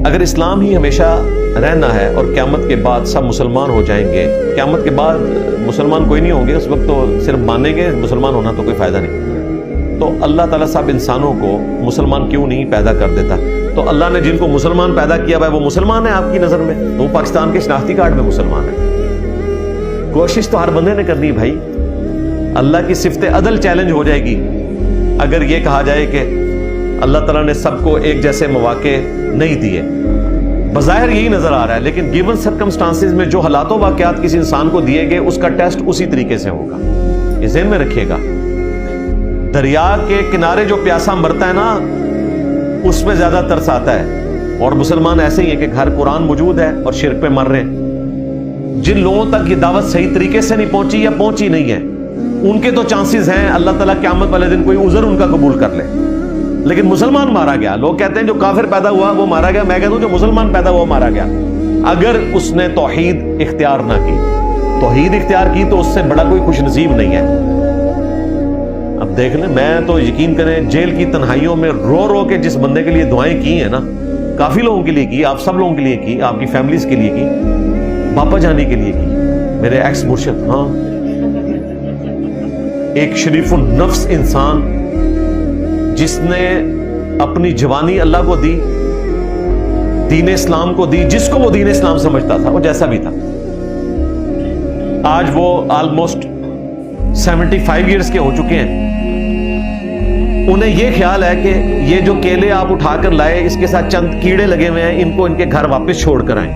اگر اسلام ہی ہمیشہ رہنا ہے اور قیامت کے بعد سب مسلمان ہو جائیں گے، قیامت کے بعد مسلمان کوئی نہیں ہوں گے، اس وقت تو صرف مانیں گے، مسلمان ہونا تو کوئی فائدہ نہیں، تو اللہ تعالیٰ سب انسانوں کو مسلمان کیوں نہیں پیدا کر دیتا؟ تو اللہ نے جن کو مسلمان پیدا کیا ہوا ہے وہ مسلمان ہیں آپ کی نظر میں، وہ پاکستان کے شناختی کارڈ میں مسلمان ہیں۔ کوشش تو ہر بندے نے کرنی بھائی، اللہ کی صفت عدل چیلنج ہو جائے گی اگر یہ کہا جائے کہ اللہ تعالیٰ نے سب کو ایک جیسے مواقع نہیں دیے۔ بظاہر یہی نظر آ رہا ہے، لیکن گیون سرکمسٹانسز میں جو حالات و واقعات کسی انسان کو دیے گئے اس کا ٹیسٹ اسی طریقے سے ہوگا، یہ ذہن میں رکھیے گا۔ دریا کے کنارے جو پیاسا مرتا ہے نا، اس میں زیادہ ترس آتا ہے، اور مسلمان ایسے ہی ہیں کہ گھر قرآن موجود ہے اور شرک پہ مر رہے ہیں۔ جن لوگوں تک یہ دعوت صحیح طریقے سے نہیں پہنچی یا پہنچی نہیں ہے، ان کے تو چانسز ہیں اللہ تعالیٰ قیامت والے دن کوئی عذر ان کا قبول کر لے، لیکن مسلمان مارا گیا۔ لوگ کہتے ہیں جو کافر پیدا ہوا وہ مارا گیا، میں کہتا ہوں جو مسلمان پیدا ہوا وہ مارا گیا، اگر اس نے توحید اختیار نہ کی۔ توحید اختیار کی تو اس سے بڑا کوئی خوش نصیب نہیں ہے۔ اب دیکھ لیں، میں تو یقین کریں جیل کی تنہائیوں میں رو رو کے جس بندے کے لیے دعائیں کی ہیں نا، کافی لوگوں کے لیے کی، آپ سب لوگوں کے لیے کی، آپ کی فیملیز کے لیے کی، باپا جانی کے لیے کی، میرے ایکس مرشد، ہاں ایک شریف النفس انسان جس نے اپنی جوانی اللہ کو دی، دین اسلام کو دی، جس کو وہ دین اسلام سمجھتا تھا، وہ جیسا بھی تھا، آج وہ آلموسٹ 75 ایئرس کے ہو چکے ہیں۔ انہیں یہ خیال ہے کہ یہ جو کیلے آپ اٹھا کر لائے اس کے ساتھ چند کیڑے لگے ہوئے ہیں، ان کو ان کے گھر واپس چھوڑ کر آئیں۔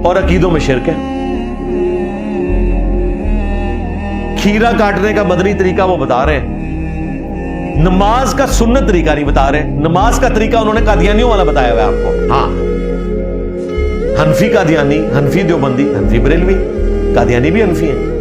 اور عقیدوں میں شرک ہے۔ کھیرا کاٹنے کا مدنی طریقہ وہ بتا رہے ہیں، نماز کا سنت طریقہ نہیں بتا رہے۔ نماز کا طریقہ انہوں نے قادیانیوں والا بتایا ہوا ہے آپ کو۔ ہاں، حنفی قادیانی، حنفی دیوبندی، حنفی بریلوی، قادیانی بھی حنفی ہیں۔